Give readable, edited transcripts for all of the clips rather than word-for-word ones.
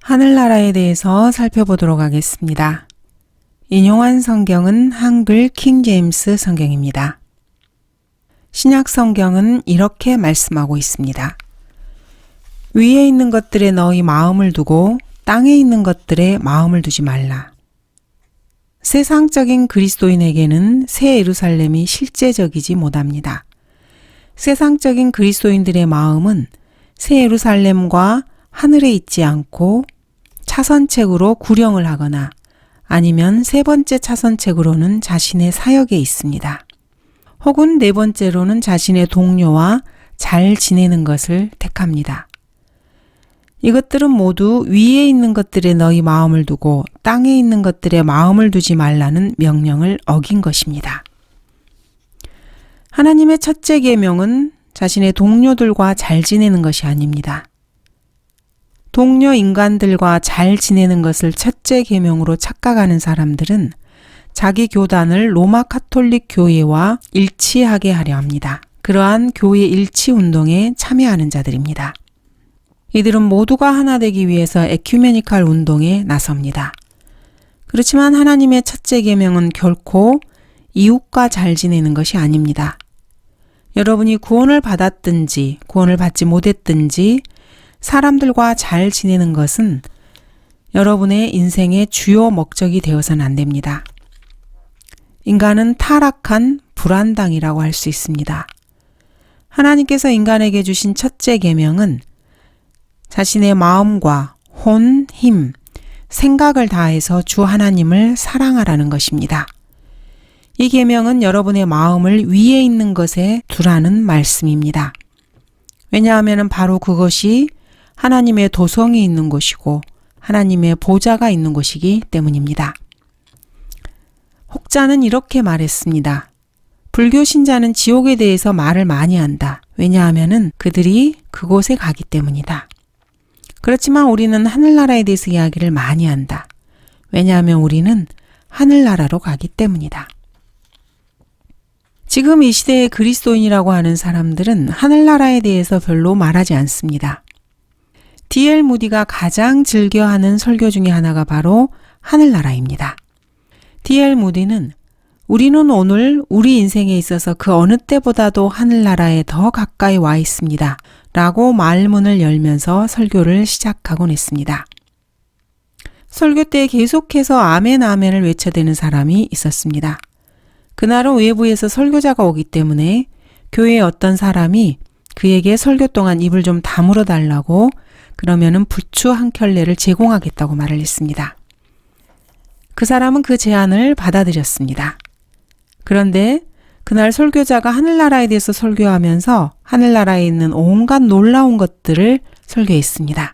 하늘나라에 대해서 살펴보도록 하겠습니다. 인용한 성경은 한글 킹제임스 성경입니다. 신약 성경은 이렇게 말씀하고 있습니다. 위에 있는 것들에 너희 마음을 두고 땅에 있는 것들에 마음을 두지 말라. 세상적인 그리스도인에게는 새 예루살렘이 실제적이지 못합니다. 세상적인 그리스도인들의 마음은 새 예루살렘과 하늘에 있지 않고 차선책으로 구령을 하거나 아니면 세 번째 차선책으로는 자신의 사역에 있습니다. 혹은 네 번째로는 자신의 동료와 잘 지내는 것을 택합니다. 이것들은 모두 위에 있는 것들에 너희 마음을 두고 땅에 있는 것들에 마음을 두지 말라는 명령을 어긴 것입니다. 하나님의 첫째 계명은 자신의 동료들과 잘 지내는 것이 아닙니다. 동료 인간들과 잘 지내는 것을 첫째 계명으로 착각하는 사람들은 자기 교단을 로마 카톨릭 교회와 일치하게 하려 합니다. 그러한 교회 일치 운동에 참여하는 자들입니다. 이들은 모두가 하나 되기 위해서 에큐메니칼 운동에 나섭니다. 그렇지만 하나님의 첫째 계명은 결코 이웃과 잘 지내는 것이 아닙니다. 여러분이 구원을 받았든지 구원을 받지 못했든지 사람들과 잘 지내는 것은 여러분의 인생의 주요 목적이 되어서는 안 됩니다. 인간은 타락한 불안당이라고 할 수 있습니다. 하나님께서 인간에게 주신 첫째 계명은 자신의 마음과 혼, 힘, 생각을 다해서 주 하나님을 사랑하라는 것입니다. 이 계명은 여러분의 마음을 위에 있는 것에 두라는 말씀입니다. 왜냐하면 바로 그것이 하나님의 도성이 있는 곳이고 하나님의 보좌가 있는 곳이기 때문입니다. 혹자는 이렇게 말했습니다. 불교 신자는 지옥에 대해서 말을 많이 한다. 왜냐하면 그들이 그곳에 가기 때문이다. 그렇지만 우리는 하늘나라에 대해서 이야기를 많이 한다. 왜냐하면 우리는 하늘나라로 가기 때문이다. 지금 이 시대의 그리스도인이라고 하는 사람들은 하늘나라에 대해서 별로 말하지 않습니다. D.L. 무디가 가장 즐겨하는 설교 중에 하나가 바로 하늘나라입니다. D.L. 무디는 우리는 오늘 우리 인생에 있어서 그 어느 때보다도 하늘나라에 더 가까이 와 있습니다. 라고 말문을 열면서 설교를 시작하곤 했습니다. 설교 때 계속해서 아멘 아멘을 외쳐대는 사람이 있었습니다. 그날은 외부에서 설교자가 오기 때문에 교회의 어떤 사람이 그에게 설교 동안 입을 좀 다물어 달라고 그러면은 부추 한 켤레를 제공하겠다고 말을 했습니다. 그 사람은 그 제안을 받아들였습니다. 그런데 그날 설교자가 하늘나라에 대해서 설교하면서 하늘나라에 있는 온갖 놀라운 것들을 설교했습니다.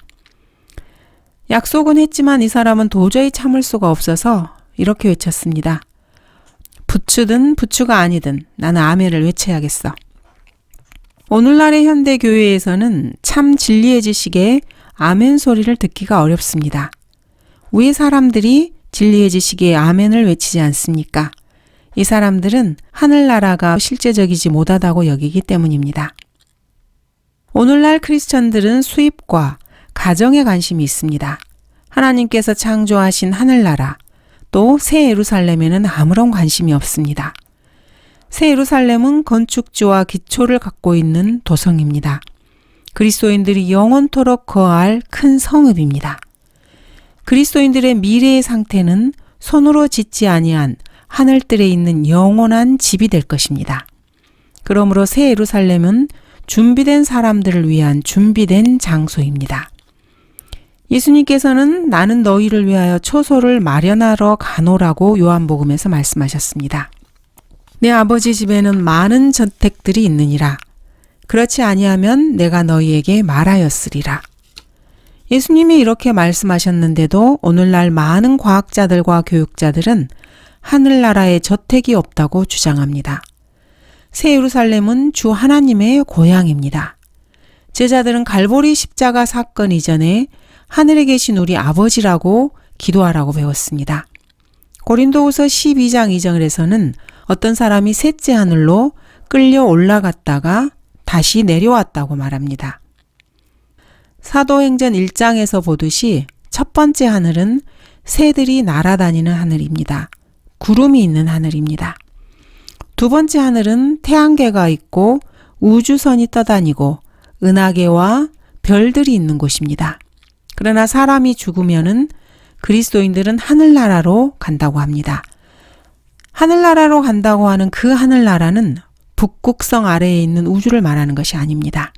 약속은 했지만 이 사람은 도저히 참을 수가 없어서 이렇게 외쳤습니다. 부추든 부추가 아니든 나는 아멘을 외쳐야겠어. 오늘날의 현대교회에서는 참 진리의 지식에 아멘 소리를 듣기가 어렵습니다. 왜 사람들이 진리의 지식에 아멘을 외치지 않습니까? 이 사람들은 하늘나라가 실제적이지 못하다고 여기기 때문입니다. 오늘날 크리스천들은 수입과 가정에 관심이 있습니다. 하나님께서 창조하신 하늘나라, 또 새 예루살렘에는 아무런 관심이 없습니다. 새 예루살렘은 건축지와 기초를 갖고 있는 도성입니다. 그리스도인들이 영원토록 거할 큰 성읍입니다. 그리스도인들의 미래의 상태는 손으로 짓지 아니한 하늘들에 있는 영원한 집이 될 것입니다. 그러므로 새 예루살렘은 준비된 사람들을 위한 준비된 장소입니다. 예수님께서는 나는 너희를 위하여 초소를 마련하러 가노라고 요한복음에서 말씀하셨습니다. 내 아버지 집에는 많은 저택들이 있느니라. 그렇지 아니하면 내가 너희에게 말하였으리라. 예수님이 이렇게 말씀하셨는데도 오늘날 많은 과학자들과 교육자들은 하늘나라에 저택이 없다고 주장합니다. 새 예루살렘은 주 하나님의 고향입니다. 제자들은 갈보리 십자가 사건 이전에 하늘에 계신 우리 아버지라고 기도하라고 배웠습니다. 고린도후서 12장 2절에서는 어떤 사람이 셋째 하늘로 끌려 올라갔다가 다시 내려왔다고 말합니다. 사도행전 1장에서 보듯이 첫 번째 하늘은 새들이 날아다니는 하늘입니다. 구름이 있는 하늘입니다. 두 번째 하늘은 태양계가 있고 우주선이 떠다니고 은하계와 별들이 있는 곳입니다. 그러나 사람이 죽으면은 그리스도인들은 하늘나라로 간다고 합니다. 하늘나라로 간다고 하는 그 하늘나라는 북극성 아래에 있는 우주를 말하는 것이 아닙니다.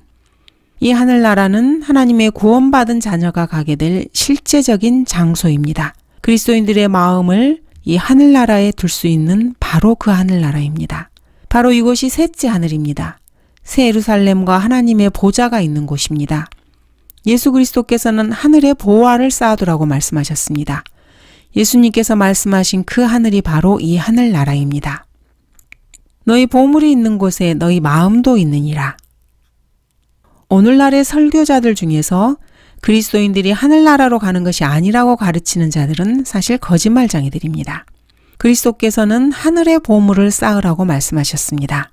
이 하늘나라는 하나님의 구원받은 자녀가 가게 될 실제적인 장소입니다. 그리스도인들의 마음을 이 하늘나라에 둘 수 있는 바로 그 하늘나라입니다. 바로 이곳이 셋째 하늘입니다. 새 예루살렘과 하나님의 보좌가 있는 곳입니다. 예수 그리스도께서는 하늘에 보화를 쌓아두라고 말씀하셨습니다. 예수님께서 말씀하신 그 하늘이 바로 이 하늘나라입니다. 너희 보물이 있는 곳에 너희 마음도 있느니라. 오늘날의 설교자들 중에서 그리스도인들이 하늘나라로 가는 것이 아니라고 가르치는 자들은 사실 거짓말쟁이들입니다. 그리스도께서는 하늘의 보물을 쌓으라고 말씀하셨습니다.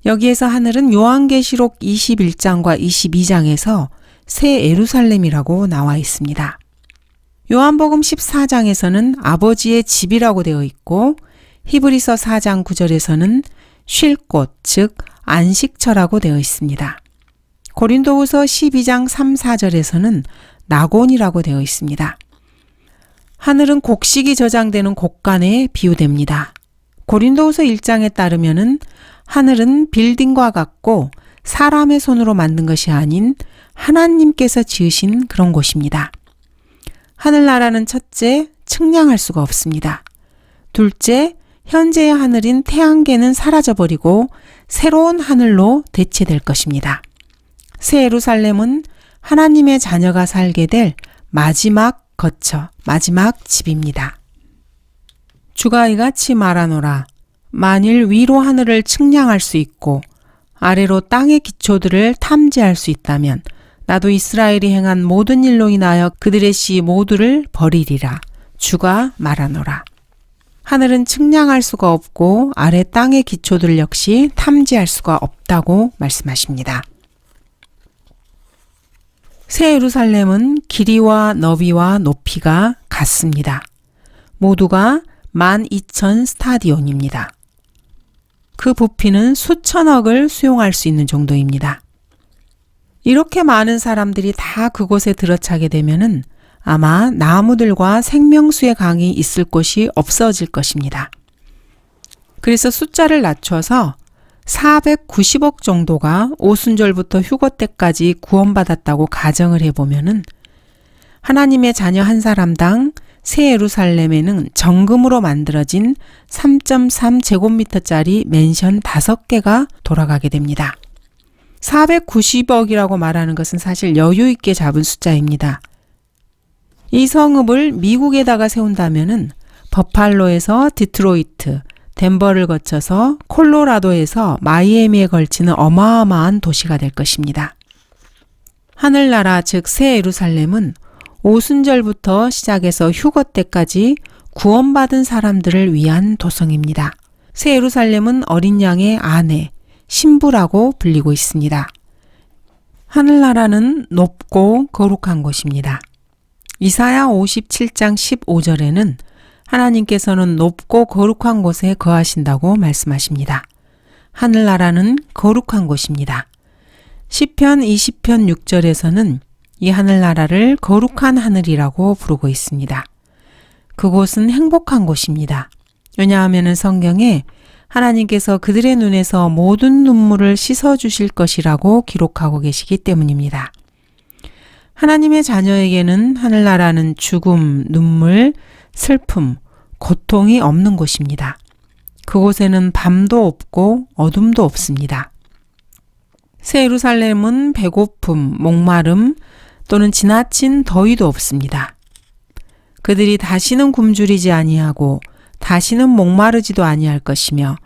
여기에서 하늘은 요한계시록 21장과 22장에서 새 예루살렘이라고 나와 있습니다. 요한복음 14장에서는 아버지의 집이라고 되어 있고 히브리서 4장 9절에서는 쉴 곳, 즉 안식처라고 되어 있습니다. 고린도후서 12장 3, 4절에서는 낙원이라고 되어 있습니다. 하늘은 곡식이 저장되는 곡간에 비유됩니다. 고린도후서 1장에 따르면은 하늘은 빌딩과 같고 사람의 손으로 만든 것이 아닌 하나님께서 지으신 그런 곳입니다. 하늘나라는 첫째, 측량할 수가 없습니다. 둘째, 현재의 하늘인 태양계는 사라져버리고 새로운 하늘로 대체될 것입니다. 새 예루살렘은 하나님의 자녀가 살게 될 마지막 거처, 마지막 집입니다. 주가 이같이 말하노라. 만일 위로 하늘을 측량할 수 있고 아래로 땅의 기초들을 탐지할 수 있다면 나도 이스라엘이 행한 모든 일로 인하여 그들의 씨 모두를 버리리라. 주가 말하노라. 하늘은 측량할 수가 없고 아래 땅의 기초들 역시 탐지할 수가 없다고 말씀하십니다. 새 예루살렘은 길이와 너비와 높이가 같습니다. 모두가 12,000 스타디온입니다. 그 부피는 수천억을 수용할 수 있는 정도입니다. 이렇게 많은 사람들이 다 그곳에 들어차게 되면은 아마 나무들과 생명수의 강이 있을 곳이 없어질 것입니다. 그래서 숫자를 낮춰서 490억 정도가 오순절부터 휴거 때까지 구원받았다고 가정을 해보면은 하나님의 자녀 한 사람당 새 예루살렘에는 정금으로 만들어진 3.3제곱미터짜리 맨션 5개가 돌아가게 됩니다. 490억이라고 말하는 것은 사실 여유 있게 잡은 숫자입니다. 이 성읍을 미국에다가 세운다면은 버팔로에서 디트로이트, 덴버를 거쳐서 콜로라도에서 마이애미에 걸치는 어마어마한 도시가 될 것입니다. 하늘나라 즉 새 예루살렘은 오순절부터 시작해서 휴거 때까지 구원받은 사람들을 위한 도성입니다. 새 예루살렘은 어린 양의 아내, 신부라고 불리고 있습니다. 하늘나라는 높고 거룩한 곳입니다. 이사야 57장 15절에는 하나님께서는 높고 거룩한 곳에 거하신다고 말씀하십니다. 하늘나라는 거룩한 곳입니다. 시편 20편 6절에서는 이 하늘나라를 거룩한 하늘이라고 부르고 있습니다. 그곳은 행복한 곳입니다. 왜냐하면 성경에 하나님께서 그들의 눈에서 모든 눈물을 씻어주실 것이라고 기록하고 계시기 때문입니다. 하나님의 자녀에게는 하늘나라는 죽음, 눈물, 슬픔, 고통이 없는 곳입니다. 그곳에는 밤도 없고 어둠도 없습니다. 새 예루살렘은 배고픔, 목마름 또는 지나친 더위도 없습니다. 그들이 다시는 굶주리지 아니하고 다시는 목마르지도 아니할 것이며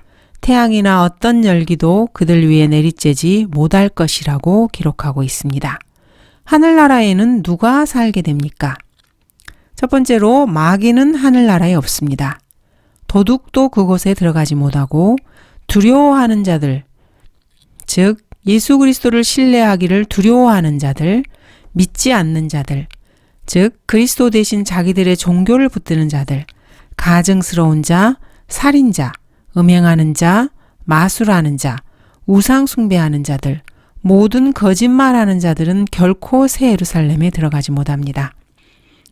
태양이나 어떤 열기도 그들 위에 내리쬐지 못할 것이라고 기록하고 있습니다. 하늘나라에는 누가 살게 됩니까? 첫 번째로 마귀는 하늘나라에 없습니다. 도둑도 그곳에 들어가지 못하고 두려워하는 자들, 즉 예수 그리스도를 신뢰하기를 두려워하는 자들, 믿지 않는 자들, 즉 그리스도 대신 자기들의 종교를 붙드는 자들, 가증스러운 자, 살인자, 음행하는 자, 마술하는 자, 우상 숭배하는 자들, 모든 거짓말하는 자들은 결코 새 예루살렘에 들어가지 못합니다.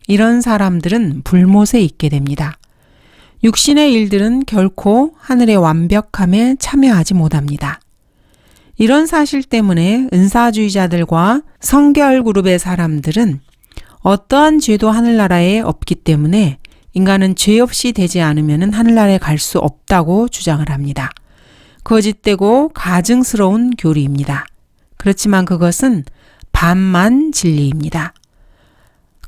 이런 사람들은 불못에 있게 됩니다. 육신의 일들은 결코 하늘의 완벽함에 참여하지 못합니다. 이런 사실 때문에 은사주의자들과 성결 그룹의 사람들은 어떠한 죄도 하늘나라에 없기 때문에 인간은 죄 없이 되지 않으면 하늘나라에 갈 수 없다고 주장을 합니다. 거짓되고 가증스러운 교리입니다. 그렇지만 그것은 반만 진리입니다.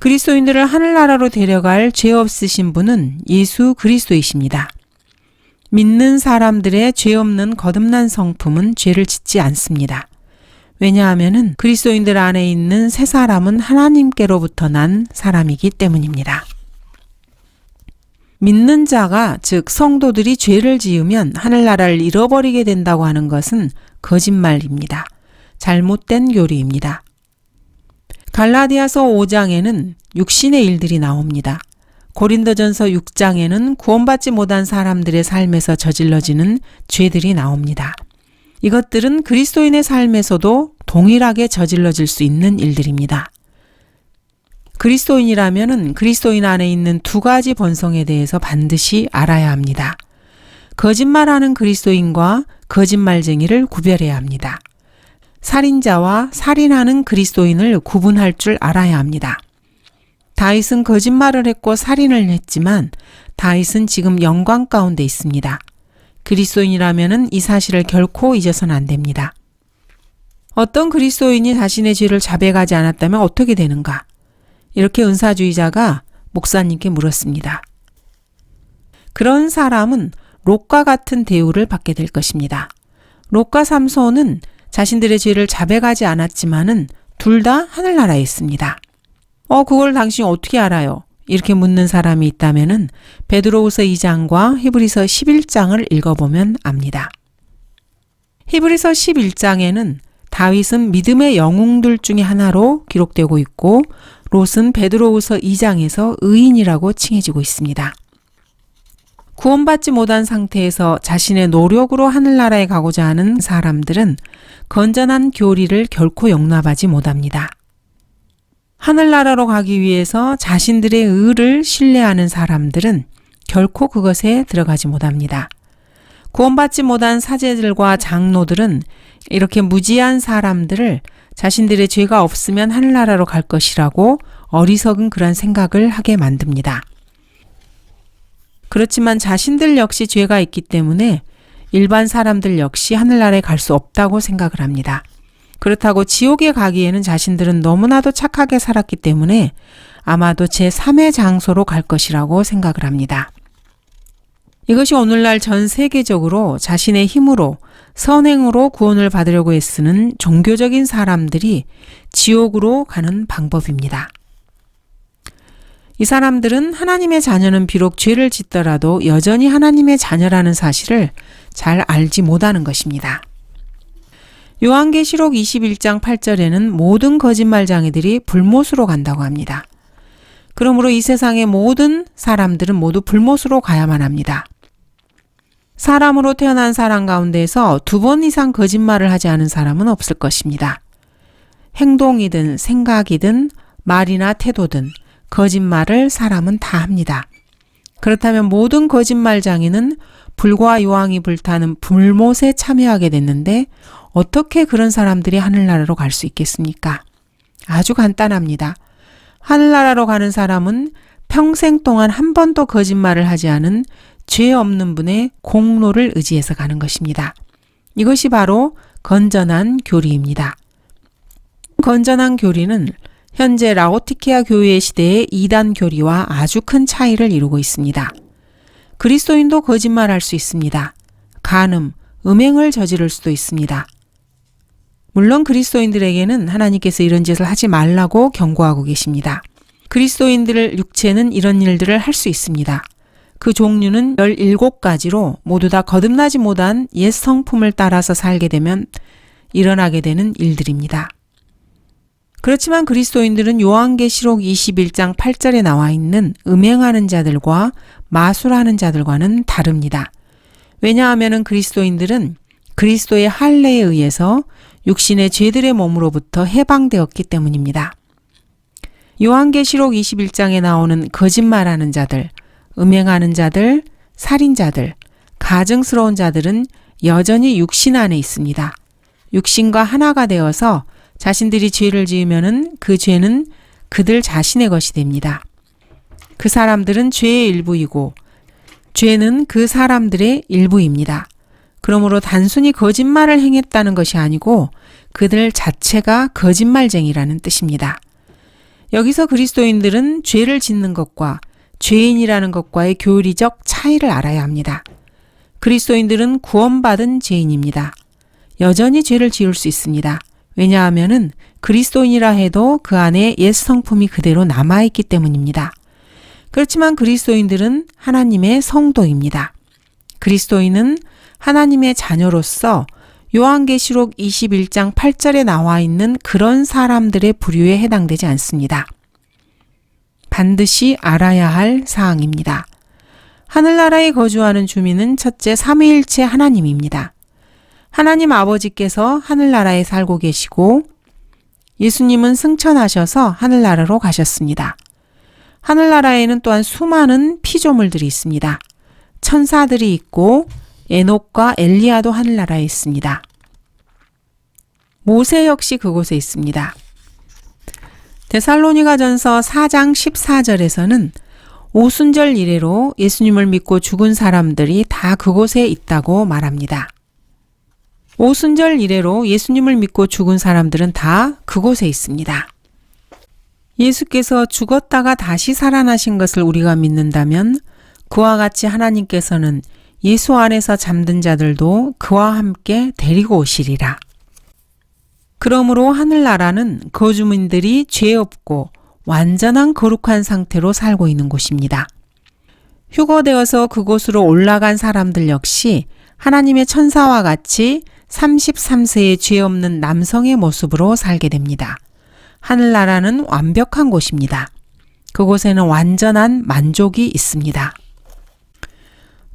그리스도인들을 하늘나라로 데려갈 죄 없으신 분은 예수 그리스도이십니다. 믿는 사람들의 죄 없는 거듭난 성품은 죄를 짓지 않습니다. 왜냐하면 그리스도인들 안에 있는 새 사람은 하나님께로부터 난 사람이기 때문입니다. 믿는 자가 즉 성도들이 죄를 지으면 하늘나라를 잃어버리게 된다고 하는 것은 거짓말입니다. 잘못된 교리입니다. 갈라디아서 5장에는 육신의 일들이 나옵니다. 고린도전서 6장에는 구원받지 못한 사람들의 삶에서 저질러지는 죄들이 나옵니다. 이것들은 그리스도인의 삶에서도 동일하게 저질러질 수 있는 일들입니다. 그리스도인이라면 그리스도인 안에 있는 두 가지 본성에 대해서 반드시 알아야 합니다. 거짓말하는 그리스도인과 거짓말쟁이를 구별해야 합니다. 살인자와 살인하는 그리스도인을 구분할 줄 알아야 합니다. 다윗은 거짓말을 했고 살인을 했지만 다윗은 지금 영광 가운데 있습니다. 그리스도인이라면 이 사실을 결코 잊어서는 안 됩니다. 어떤 그리스도인이 자신의 죄를 자백하지 않았다면 어떻게 되는가? 이렇게 은사주의자가 목사님께 물었습니다. 그런 사람은 롯과 같은 대우를 받게 될 것입니다. 롯과 삼손은 자신들의 죄를 자백하지 않았지만은 둘 다 하늘나라에 있습니다. 그걸 당신이 어떻게 알아요? 이렇게 묻는 사람이 있다면은 베드로후서 2장과 히브리서 11장을 읽어보면 압니다. 히브리서 11장에는 다윗은 믿음의 영웅들 중에 하나로 기록되고 있고 롯은 베드로후서 2장에서 의인이라고 칭해지고 있습니다. 구원받지 못한 상태에서 자신의 노력으로 하늘나라에 가고자 하는 사람들은 건전한 교리를 결코 용납하지 못합니다. 하늘나라로 가기 위해서 자신들의 의를 신뢰하는 사람들은 결코 그것에 들어가지 못합니다. 구원받지 못한 사제들과 장로들은 이렇게 무지한 사람들을 자신들의 죄가 없으면 하늘나라로 갈 것이라고 어리석은 그런 생각을 하게 만듭니다. 그렇지만 자신들 역시 죄가 있기 때문에 일반 사람들 역시 하늘나라에 갈 수 없다고 생각을 합니다. 그렇다고 지옥에 가기에는 자신들은 너무나도 착하게 살았기 때문에 아마도 제3의 장소로 갈 것이라고 생각을 합니다. 이것이 오늘날 전 세계적으로 자신의 힘으로 선행으로 구원을 받으려고 애쓰는 종교적인 사람들이 지옥으로 가는 방법입니다. 이 사람들은 하나님의 자녀는 비록 죄를 짓더라도 여전히 하나님의 자녀라는 사실을 잘 알지 못하는 것입니다. 요한계시록 21장 8절에는 모든 거짓말장애들이 불못으로 간다고 합니다. 그러므로 이 세상의 모든 사람들은 모두 불못으로 가야만 합니다. 사람으로 태어난 사람 가운데에서 2번 이상 거짓말을 하지 않은 사람은 없을 것입니다. 행동이든 생각이든 말이나 태도든 거짓말을 사람은 다 합니다. 그렇다면 모든 거짓말장애는 불과 유황이 불타는 불못에 참여하게 됐는데 어떻게 그런 사람들이 하늘나라로 갈 수 있겠습니까? 아주 간단합니다. 하늘나라로 가는 사람은 평생 동안 한 번도 거짓말을 하지 않은 죄 없는 분의 공로를 의지해서 가는 것입니다. 이것이 바로 건전한 교리입니다. 건전한 교리는 현재 라오디케아 교회 시대의 이단 교리와 아주 큰 차이를 이루고 있습니다. 그리스도인도 거짓말할 수 있습니다. 간음, 음행을 저지를 수도 있습니다. 물론 그리스도인들에게는 하나님께서 이런 짓을 하지 말라고 경고하고 계십니다. 그리스도인들 육체는 이런 일들을 할 수 있습니다. 그 종류는 17가지로 모두 다 거듭나지 못한 옛 성품을 따라서 살게 되면 일어나게 되는 일들입니다. 그렇지만 그리스도인들은 요한계시록 21장 8절에 나와 있는 음행하는 자들과 마술하는 자들과는 다릅니다. 왜냐하면 그리스도인들은 그리스도의 할례에 의해서 육신의 죄들의 몸으로부터 해방되었기 때문입니다. 요한계시록 21장에 나오는 거짓말하는 자들, 음행하는 자들, 살인자들, 가증스러운 자들은 여전히 육신 안에 있습니다. 육신과 하나가 되어서 자신들이 죄를 지으면은 그 죄는 그들 자신의 것이 됩니다. 그 사람들은 죄의 일부이고 죄는 그 사람들의 일부입니다. 그러므로 단순히 거짓말을 행했다는 것이 아니고 그들 자체가 거짓말쟁이라는 뜻입니다. 여기서 그리스도인들은 죄를 짓는 것과 죄인이라는 것과의 교리적 차이를 알아야 합니다. 그리스도인들은 구원받은 죄인입니다. 여전히 죄를 지을 수 있습니다. 왜냐하면 그리스도인이라 해도 그 안에 옛 성품이 그대로 남아있기 때문입니다. 그렇지만 그리스도인들은 하나님의 성도입니다. 그리스도인은 하나님의 자녀로서 요한계시록 21장 8절에 나와 있는 그런 사람들의 부류에 해당되지 않습니다. 반드시 알아야 할 사항입니다. 하늘나라에 거주하는 주민은 첫째 삼위일체 하나님입니다. 하나님 아버지께서 하늘나라에 살고 계시고 예수님은 승천하셔서 하늘나라로 가셨습니다. 하늘나라에는 또한 수많은 피조물들이 있습니다. 천사들이 있고 에녹과 엘리야도 하늘나라에 있습니다. 모세 역시 그곳에 있습니다. 데살로니가전서 4장 14절에서는 오순절 이래로 예수님을 믿고 죽은 사람들이 다 그곳에 있다고 말합니다. 오순절 이래로 예수님을 믿고 죽은 사람들은 다 그곳에 있습니다. 예수께서 죽었다가 다시 살아나신 것을 우리가 믿는다면 그와 같이 하나님께서는 예수 안에서 잠든 자들도 그와 함께 데리고 오시리라. 그러므로 하늘나라는 거주민들이 죄 없고 완전한 거룩한 상태로 살고 있는 곳입니다. 휴거되어서 그곳으로 올라간 사람들 역시 하나님의 천사와 같이 33세의 죄 없는 남성의 모습으로 살게 됩니다. 하늘나라는 완벽한 곳입니다. 그곳에는 완전한 만족이 있습니다.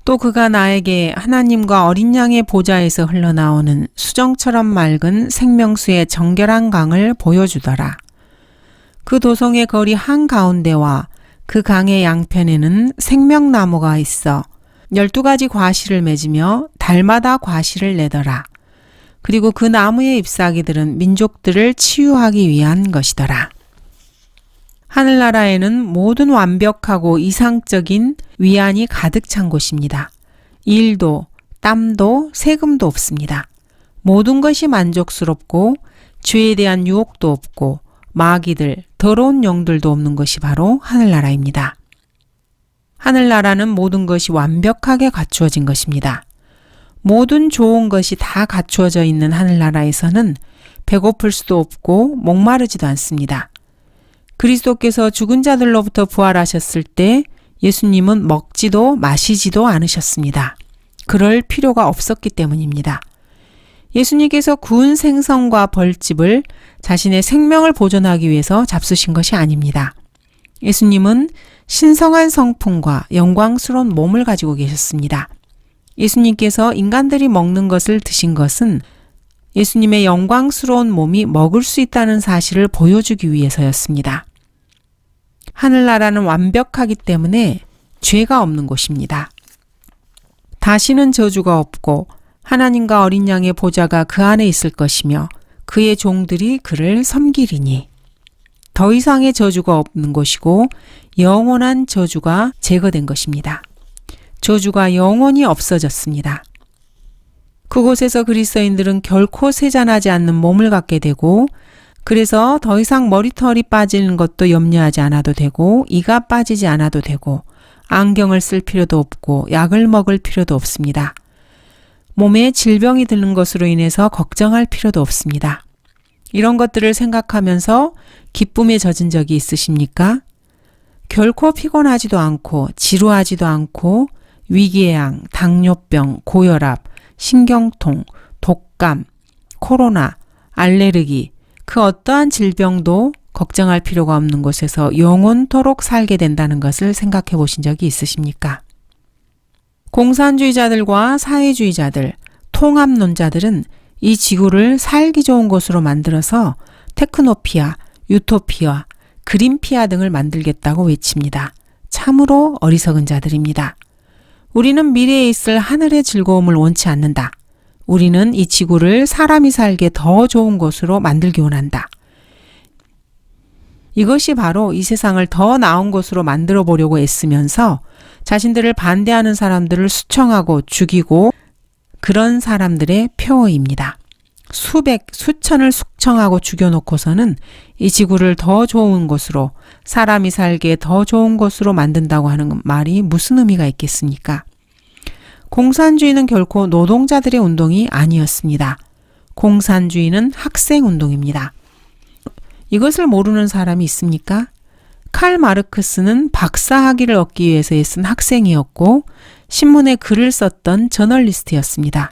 또 그가 나에게 하나님과 어린 양의 보좌에서 흘러나오는 수정처럼 맑은 생명수의 정결한 강을 보여주더라. 그 도성의 거리 한가운데와 그 강의 양편에는 생명나무가 있어 12가지 과실을 맺으며 달마다 과실을 내더라. 그리고 그 나무의 잎사귀들은 민족들을 치유하기 위한 것이더라. 하늘나라에는 모든 완벽하고 이상적인 위안이 가득 찬 곳입니다. 일도, 땀도, 세금도 없습니다. 모든 것이 만족스럽고 죄에 대한 유혹도 없고 마귀들, 더러운 영들도 없는 것이 바로 하늘나라입니다. 하늘나라는 모든 것이 완벽하게 갖추어진 것입니다. 모든 좋은 것이 다 갖추어져 있는 하늘나라에서는 배고플 수도 없고 목마르지도 않습니다. 그리스도께서 죽은 자들로부터 부활하셨을 때 예수님은 먹지도 마시지도 않으셨습니다. 그럴 필요가 없었기 때문입니다. 예수님께서 구운 생선과 벌집을 자신의 생명을 보존하기 위해서 잡수신 것이 아닙니다. 예수님은 신성한 성품과 영광스러운 몸을 가지고 계셨습니다. 예수님께서 인간들이 먹는 것을 드신 것은 예수님의 영광스러운 몸이 먹을 수 있다는 사실을 보여주기 위해서였습니다. 하늘나라는 완벽하기 때문에 죄가 없는 곳입니다. 다시는 저주가 없고 하나님과 어린 양의 보좌가 그 안에 있을 것이며 그의 종들이 그를 섬기리니 더 이상의 저주가 없는 곳이고 영원한 저주가 제거된 것입니다. 저주가 영원히 없어졌습니다. 그곳에서 그리스도인들은 결코 세잔하지 않는 몸을 갖게 되고 그래서 더 이상 머리털이 빠지는 것도 염려하지 않아도 되고 이가 빠지지 않아도 되고 안경을 쓸 필요도 없고 약을 먹을 필요도 없습니다. 몸에 질병이 드는 것으로 인해서 걱정할 필요도 없습니다. 이런 것들을 생각하면서 기쁨에 젖은 적이 있으십니까? 결코 피곤하지도 않고 지루하지도 않고 위궤양, 당뇨병, 고혈압, 신경통, 독감, 코로나, 알레르기, 그 어떠한 질병도 걱정할 필요가 없는 곳에서 영원토록 살게 된다는 것을 생각해 보신 적이 있으십니까? 공산주의자들과 사회주의자들, 통합론자들은 이 지구를 살기 좋은 곳으로 만들어서 테크노피아, 유토피아, 그린피아 등을 만들겠다고 외칩니다. 참으로 어리석은 자들입니다. 우리는 미래에 있을 하늘의 즐거움을 원치 않는다. 우리는 이 지구를 사람이 살기에 더 좋은 곳으로 만들기 원한다. 이것이 바로 이 세상을 더 나은 곳으로 만들어 보려고 애쓰면서 자신들을 반대하는 사람들을 수청하고 죽이고 그런 사람들의 표어입니다. 수백, 수천을 숙청하고 죽여놓고서는 이 지구를 더 좋은 곳으로, 사람이 살기에 더 좋은 곳으로 만든다고 하는 말이 무슨 의미가 있겠습니까? 공산주의는 결코 노동자들의 운동이 아니었습니다. 공산주의는 학생운동입니다. 이것을 모르는 사람이 있습니까? 칼 마르크스는 박사학위를 얻기 위해서 애쓴 학생이었고 신문에 글을 썼던 저널리스트였습니다.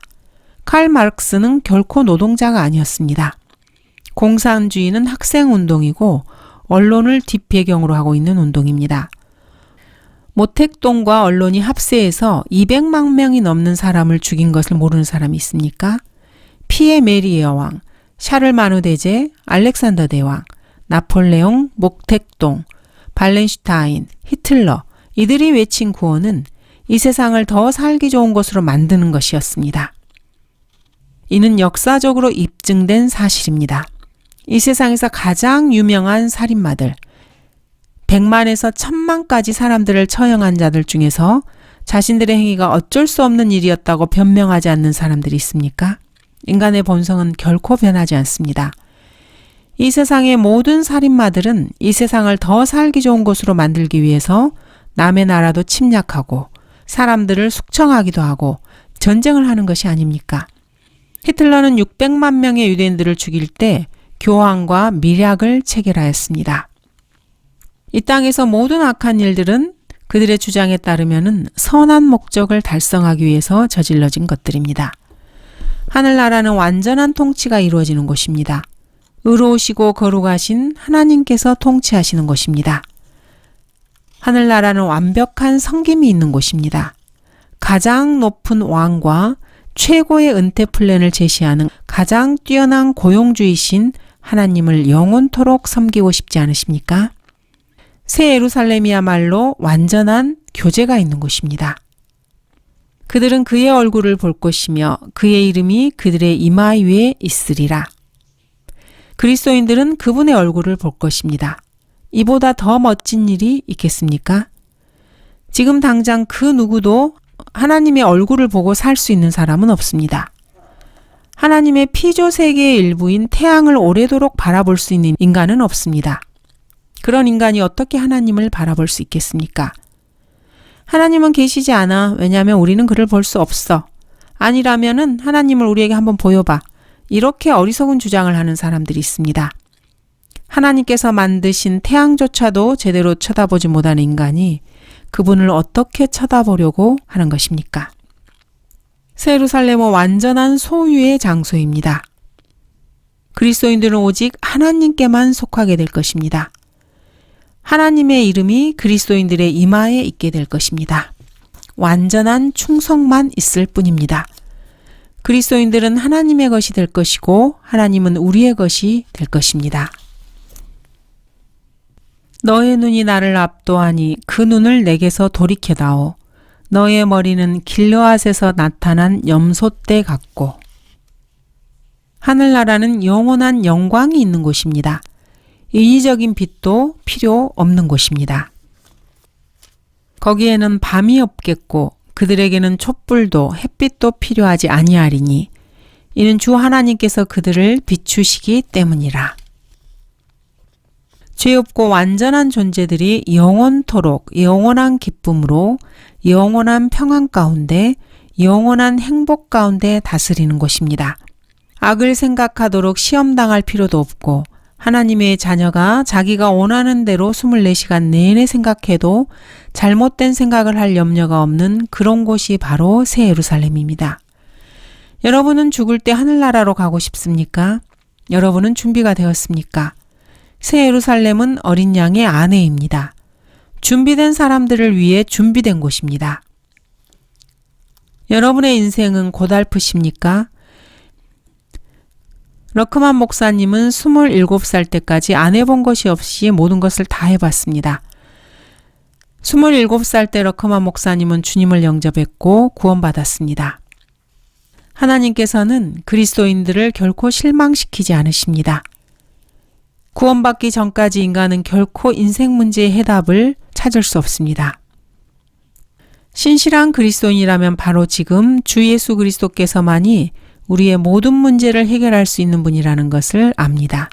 칼 마르크스는 결코 노동자가 아니었습니다. 공산주의는 학생운동이고 언론을 뒷배경으로 하고 있는 운동입니다. 모택동과 언론이 합세해서 200만 명이 넘는 사람을 죽인 것을 모르는 사람이 있습니까? 피에 메리 여왕, 샤를마누 대제, 알렉산더 대왕, 나폴레옹, 모택동, 발렌슈타인, 히틀러, 이들이 외친 구호는 이 세상을 더 살기 좋은 곳으로 만드는 것이었습니다. 이는 역사적으로 입증된 사실입니다. 이 세상에서 가장 유명한 살인마들, 100만에서 1000만까지 사람들을 처형한 자들 중에서 자신들의 행위가 어쩔 수 없는 일이었다고 변명하지 않는 사람들이 있습니까? 인간의 본성은 결코 변하지 않습니다. 이 세상의 모든 살인마들은 이 세상을 더 살기 좋은 곳으로 만들기 위해서 남의 나라도 침략하고 사람들을 숙청하기도 하고 전쟁을 하는 것이 아닙니까? 히틀러는 600만 명의 유대인들을 죽일 때 교황과 밀약을 체결하였습니다. 이 땅에서 모든 악한 일들은 그들의 주장에 따르면 선한 목적을 달성하기 위해서 저질러진 것들입니다. 하늘나라는 완전한 통치가 이루어지는 곳입니다. 의로우시고 거룩하신 하나님께서 통치하시는 곳입니다. 하늘나라는 완벽한 섬김이 있는 곳입니다. 가장 높은 왕과 최고의 은퇴 플랜을 제시하는 가장 뛰어난 고용주이신 하나님을 영원토록 섬기고 싶지 않으십니까? 새 예루살렘이야말로 완전한 교제가 있는 곳입니다. 그들은 그의 얼굴을 볼 것이며 그의 이름이 그들의 이마 위에 있으리라. 그리스도인들은 그분의 얼굴을 볼 것입니다. 이보다 더 멋진 일이 있겠습니까? 지금 당장 그 누구도 하나님의 얼굴을 보고 살 수 있는 사람은 없습니다. 하나님의 피조 세계의 일부인 태양을 오래도록 바라볼 수 있는 인간은 없습니다. 그런 인간이 어떻게 하나님을 바라볼 수 있겠습니까? 하나님은 계시지 않아. 왜냐하면 우리는 그를 볼 수 없어. 아니라면은 하나님을 우리에게 한번 보여봐. 이렇게 어리석은 주장을 하는 사람들이 있습니다. 하나님께서 만드신 태양조차도 제대로 쳐다보지 못하는 인간이 그분을 어떻게 쳐다보려고 하는 것입니까? 새 예루살렘은 완전한 소유의 장소입니다. 그리스도인들은 오직 하나님께만 속하게 될 것입니다. 하나님의 이름이 그리스도인들의 이마에 있게 될 것입니다. 완전한 충성만 있을 뿐입니다. 그리스도인들은 하나님의 것이 될 것이고 하나님은 우리의 것이 될 것입니다. 너의 눈이 나를 압도하니 그 눈을 내게서 돌이켜다오. 너의 머리는 길르앗에서 나타난 염소떼 같고. 하늘나라는 영원한 영광이 있는 곳입니다. 인위적인 빛도 필요 없는 곳입니다. 거기에는 밤이 없겠고 그들에게는 촛불도 햇빛도 필요하지 아니하리니 이는 주 하나님께서 그들을 비추시기 때문이라. 죄 없고 완전한 존재들이 영원토록 영원한 기쁨으로 영원한 평안 가운데 영원한 행복 가운데 다스리는 곳입니다. 악을 생각하도록 시험당할 필요도 없고 하나님의 자녀가 자기가 원하는 대로 24시간 내내 생각해도 잘못된 생각을 할 염려가 없는 그런 곳이 바로 새 예루살렘입니다. 여러분은 죽을 때 하늘나라로 가고 싶습니까? 여러분은 준비가 되었습니까? 새 예루살렘은 어린 양의 아내입니다. 준비된 사람들을 위해 준비된 곳입니다. 여러분의 인생은 고달프십니까? 러크만 목사님은 27살 때까지 안 해본 것이 없이 모든 것을 다 해봤습니다. 27살 때 러크만 목사님은 주님을 영접했고 구원받았습니다. 하나님께서는 그리스도인들을 결코 실망시키지 않으십니다. 구원받기 전까지 인간은 결코 인생 문제의 해답을 찾을 수 없습니다. 신실한 그리스도인이라면 바로 지금 주 예수 그리스도께서만이 우리의 모든 문제를 해결할 수 있는 분이라는 것을 압니다.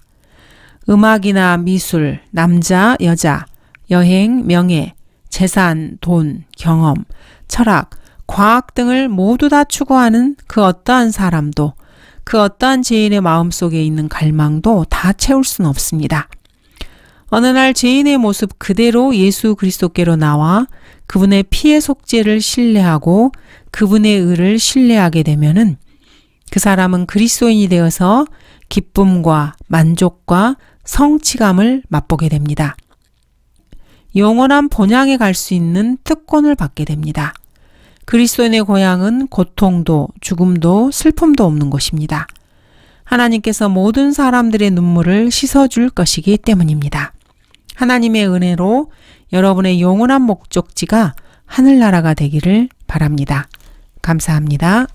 음악이나 미술, 남자, 여자, 여행, 명예, 재산, 돈, 경험, 철학, 과학 등을 모두 다 추구하는 그 어떠한 사람도 그 어떠한 죄인의 마음속에 있는 갈망도 다 채울 수는 없습니다. 어느 날 죄인의 모습 그대로 예수 그리스도께로 나와 그분의 피의 속죄를 신뢰하고 그분의 의를 신뢰하게 되면은 그 사람은 그리스도인이 되어서 기쁨과 만족과 성취감을 맛보게 됩니다. 영원한 본향에 갈 수 있는 특권을 받게 됩니다. 그리스도인의 고향은 고통도 죽음도 슬픔도 없는 곳입니다. 하나님께서 모든 사람들의 눈물을 씻어줄 것이기 때문입니다. 하나님의 은혜로 여러분의 영원한 목적지가 하늘나라가 되기를 바랍니다. 감사합니다.